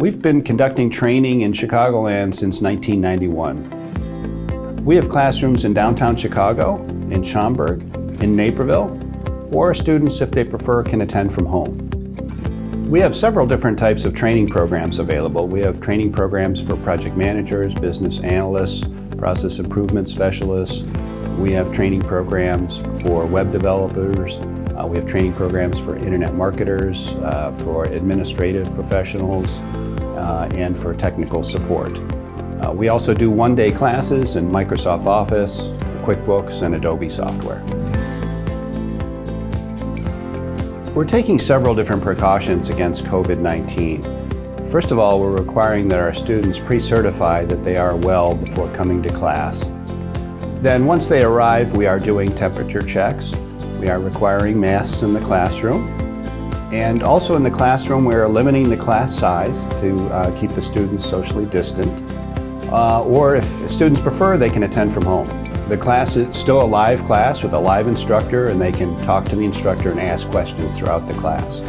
We've been conducting training in Chicagoland since 1991. We have classrooms in downtown Chicago, in Schaumburg, in Naperville, or students, if they prefer, can attend from home. We have several different types of training programs available. We have training programs for project managers, business analysts, process improvement specialists. We have training programs for web developers. We have training programs for internet marketers, for administrative professionals, and for technical support. We also do one-day classes in Microsoft Office, QuickBooks, and Adobe software. We're taking several different precautions against COVID-19. First of all, we're requiring that our students pre-certify that they are well before coming to class. Then once they arrive, we are doing temperature checks. We are requiring masks in the classroom. And also in the classroom, we're limiting the class size to keep the students socially distant. Or if students prefer, they can attend from home. The class is still a live class with a live instructor, and they can talk to the instructor and ask questions throughout the class.